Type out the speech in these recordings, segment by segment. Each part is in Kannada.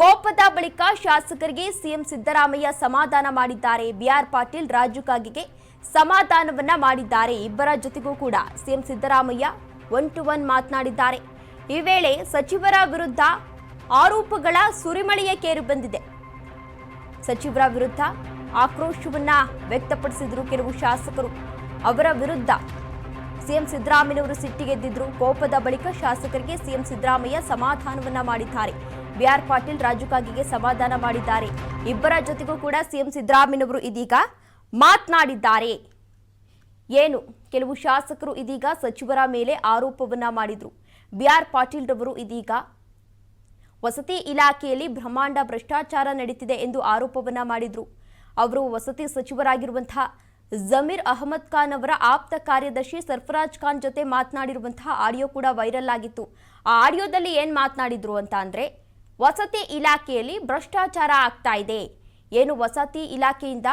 ಕೋಪದ ಬಳಿಕ ಶಾಸಕರಿಗೆ ಸಿಎಂ ಸಿದ್ದರಾಮಯ್ಯ ಸಮಾಧಾನ ಮಾಡಿದ್ದಾರೆ. ಬಿಆರ್ ಪಾಟೀಲ್ ರಾಜು ಕಾಗೆಗೆ ಸಮಾಧಾನವನ್ನ ಮಾಡಿದ್ದಾರೆ. ಇಬ್ಬರ ಜೊತೆಗೂ ಕೂಡ ಸಿಎಂ ಸಿದ್ದರಾಮಯ್ಯ 1-to-1 ಮಾತನಾಡಿದ್ದಾರೆ. ಈ ವೇಳೆ ಸಚಿವರ ವಿರುದ್ಧ ಆರೋಪಗಳ ಸುರಿಮಳೆಯ ಕೇರು ಬಂದಿದೆ. ಸಚಿವರ ವಿರುದ್ಧ ಆಕ್ರೋಶವನ್ನ ವ್ಯಕ್ತಪಡಿಸಿದ್ರು ಕೆಲವು ಶಾಸಕರು. ಅವರ ವಿರುದ್ಧ ಸಿಎಂ ಸಿದ್ದರಾಮಯ್ಯನವರು ಸಿಟ್ಟಿಗೆದ್ದಿದ್ರು. ಕೋಪದ ಬಳಿಕ ಶಾಸಕರಿಗೆ ಸಿಎಂ ಸಿದ್ದರಾಮಯ್ಯ ಸಮಾಧಾನವನ್ನ ಮಾಡಿದ್ದಾರೆ. ಬಿಆರ್ ಪಾಟೀಲ್ ರಾಜು ಕಾಗೆಗೆ ಸಮಾಧಾನ ಮಾಡಿದ್ದಾರೆ. ಇಬ್ಬರ ಜೊತೆಗೂ ಕೂಡ ಸಿಎಂ ಸಿದ್ದರಾಮಯ್ಯನವರು ಇದೀಗ ಮಾತನಾಡಿದ್ದಾರೆ. ಏನು ಕೆಲವು ಶಾಸಕರು ಇದೀಗ ಸಚಿವರ ಮೇಲೆ ಆರೋಪವನ್ನ ಮಾಡಿದ್ರು. ಬಿಆರ್ ಪಾಟೀಲ್ ರವರು ಇದೀಗ ವಸತಿ ಇಲಾಖೆಯಲ್ಲಿ ಬ್ರಹ್ಮಾಂಡ ಭ್ರಷ್ಟಾಚಾರ ನಡೀತಿದೆ ಎಂದು ಆರೋಪವನ್ನ ಮಾಡಿದ್ರು. ಅವರು ವಸತಿ ಸಚಿವರಾಗಿರುವಂತಹ ಜಮೀರ್ ಅಹಮದ್ ಖಾನ್ ಅವರ ಆಪ್ತ ಕಾರ್ಯದರ್ಶಿ ಸರ್ಫರಾಜ್ ಖಾನ್ ಜೊತೆ ಮಾತನಾಡಿರುವಂತಹ ಆಡಿಯೋ ಕೂಡ ವೈರಲ್ ಆಗಿತ್ತು. ಆ ಆಡಿಯೋದಲ್ಲಿ ಏನ್ ಮಾತನಾಡಿದ್ರು ಅಂತ ಅಂದ್ರೆ, ವಸತಿ ಇಲಾಖೆಯಲ್ಲಿ ಭ್ರಷ್ಟಾಚಾರ ಆಗ್ತಾ ಇದೆ. ಏನು ವಸತಿ ಇಲಾಖೆಯಿಂದ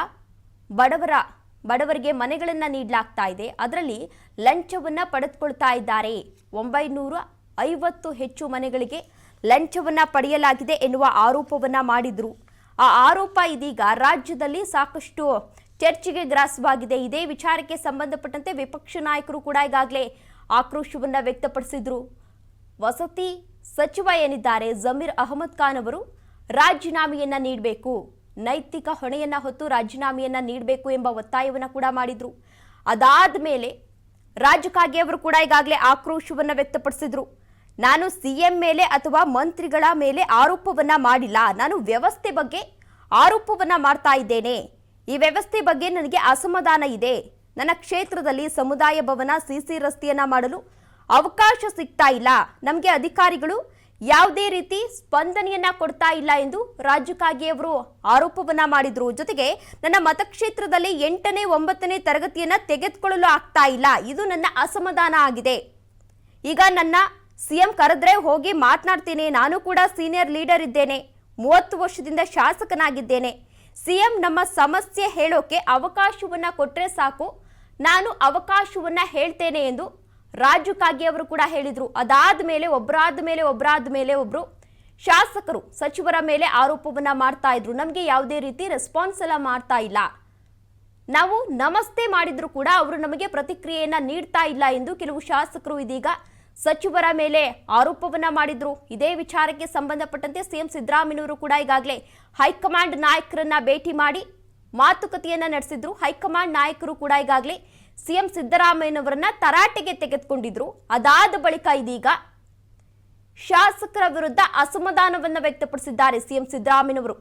ಬಡವರಿಗೆ ಮನೆಗಳನ್ನ ನೀಡಲಾಗ್ತಾ ಇದೆ, ಅದರಲ್ಲಿ ಲಂಚವನ್ನ ಪಡೆದುಕೊಳ್ತಾ ಇದ್ದಾರೆ. 950 ಹೆಚ್ಚು ಮನೆಗಳಿಗೆ ಲಂಚವನ್ನ ಪಡೆಯಲಾಗಿದೆ ಎನ್ನುವ ಆರೋಪವನ್ನ ಮಾಡಿದ್ರು. ಆ ಆರೋಪ ಇದೀಗ ರಾಜ್ಯದಲ್ಲಿ ಸಾಕಷ್ಟು ಚರ್ಚೆಗೆ ಗ್ರಾಸವಾಗಿದೆ. ಇದೇ ವಿಚಾರಕ್ಕೆ ಸಂಬಂಧಪಟ್ಟಂತೆ ವಿಪಕ್ಷ ನಾಯಕರು ಕೂಡ ಈಗಾಗಲೇ ಆಕ್ರೋಶವನ್ನ ವ್ಯಕ್ತಪಡಿಸಿದ್ರು. ವಸತಿ ಸಚಿವ ಏನಿದ್ದಾರೆ ಜಮೀರ್ ಅಹಮದ್ ಖಾನ್ ಅವರು ರಾಜೀನಾಮೆಯನ್ನ ನೀಡಬೇಕು, ನೈತಿಕ ಹೊಣೆಯನ್ನ ಹೊತ್ತು ರಾಜೀನಾಮೆಯನ್ನ ನೀಡಬೇಕು ಎಂಬ ಒತ್ತಾಯವನ್ನ ಕೂಡ ಮಾಡಿದ್ರು. ಅದಾದ ಮೇಲೆ ರಾಜು ಕಾಗೆ ಅವರು ಕೂಡ ಈಗಾಗಲೇ ಆಕ್ರೋಶವನ್ನ ವ್ಯಕ್ತಪಡಿಸಿದ್ರು. ನಾನು ಸಿಎಂ ಮೇಲೆ ಅಥವಾ ಮಂತ್ರಿಗಳ ಮೇಲೆ ಆರೋಪವನ್ನ ಮಾಡಿಲ್ಲ, ನಾನು ವ್ಯವಸ್ಥೆ ಬಗ್ಗೆ ಆರೋಪವನ್ನ ಮಾಡ್ತಾ ಇದ್ದೇನೆ. ಈ ವ್ಯವಸ್ಥೆ ಬಗ್ಗೆ ನನಗೆ ಅಸಮಾಧಾನ ಇದೆ. ನನ್ನ ಕ್ಷೇತ್ರದಲ್ಲಿ ಸಮುದಾಯ ಭವನ ಸಿಸಿ ರಸ್ತೆಯನ್ನ ಮಾಡಲು ಅವಕಾಶ ಸಿಗ್ತಾ ಇಲ್ಲ. ನಮಗೆ ಅಧಿಕಾರಿಗಳು ಯಾವುದೇ ರೀತಿ ಸ್ಪಂದನೆಯನ್ನ ಕೊಡ್ತಾ ಇಲ್ಲ ಎಂದು ರಾಜು ಕಾಗೆ ಅವರು ಆರೋಪವನ್ನ ಮಾಡಿದ್ರು. ಜೊತೆಗೆ ನನ್ನ ಮತಕ್ಷೇತ್ರದಲ್ಲಿ 8ನೇ 9ನೇ ತರಗತಿಯನ್ನ ತೆಗೆದುಕೊಳ್ಳಲು ಆಗ್ತಾ ಇಲ್ಲ. ಇದು ನನ್ನ ಅಸಮಾಧಾನ ಆಗಿದೆ. ಈಗ ನನ್ನ ಸಿಎಂ ಕರೆದ್ರೆ ಹೋಗಿ ಮಾತನಾಡ್ತೇನೆ. ನಾನು ಕೂಡ ಸೀನಿಯರ್ ಲೀಡರ್ ಇದ್ದೇನೆ, 30 ವರ್ಷದಿಂದ ಶಾಸಕನಾಗಿದ್ದೇನೆ. ಸಿಎಂ ನಮ್ಮ ಸಮಸ್ಯೆ ಹೇಳೋಕೆ ಅವಕಾಶವನ್ನ ಕೊಟ್ರೆ ಸಾಕು, ನಾನು ಅವಕಾಶವನ್ನ ಹೇಳ್ತೇನೆ ಎಂದು ರಾಜು ಕಾಗೆ ಅವರು ಕೂಡ ಹೇಳಿದ್ರು. ಅದಾದ ಮೇಲೆ ಒಬ್ಬರಾದ ಮೇಲೆ ಒಬ್ರು ಶಾಸಕರು ಸಚಿವರ ಮೇಲೆ ಆರೋಪವನ್ನ ಮಾಡ್ತಾ ಇದ್ರು. ನಮಗೆ ಯಾವುದೇ ರೀತಿ ರೆಸ್ಪಾನ್ಸ್ ಎಲ್ಲ ಮಾಡ್ತಾ ಇಲ್ಲ, ನಾವು ನಮಸ್ತೆ ಮಾಡಿದ್ರು ಕೂಡ ಅವರು ನಮಗೆ ಪ್ರತಿಕ್ರಿಯೆಯನ್ನ ನೀಡ್ತಾ ಇಲ್ಲ ಎಂದು ಕೆಲವು ಶಾಸಕರು ಇದೀಗ ಸಚಿವರ ಮೇಲೆ ಆರೋಪವನ್ನ ಮಾಡಿದ್ರು. ಇದೇ ವಿಚಾರಕ್ಕೆ ಸಂಬಂಧಪಟ್ಟಂತೆ ಸಿಎಂ ಸಿದ್ದರಾಮಯ್ಯನವರು ಕೂಡ ಈಗಾಗಲೇ ಹೈಕಮಾಂಡ್ ನಾಯಕರನ್ನ ಭೇಟಿ ಮಾಡಿ ಮಾತುಕತೆಯನ್ನ ನಡೆಸಿದ್ರು. ಹೈಕಮಾಂಡ್ ನಾಯಕರು ಕೂಡ ಈಗಾಗಲೇ ಸಿಎಂ ಸಿದ್ದರಾಮಯ್ಯನವರನ್ನ ತರಾಟೆಗೆ ತೆಗೆದುಕೊಂಡಿದ್ರು. ಅದಾದ ಬಳಿಕ ಇದೀಗ ಶಾಸಕರ ವಿರುದ್ಧ ಅಸಮಾಧಾನವನ್ನ ವ್ಯಕ್ತಪಡಿಸಿದ್ದಾರೆ ಸಿಎಂ ಸಿದ್ದರಾಮಯ್ಯನವರು.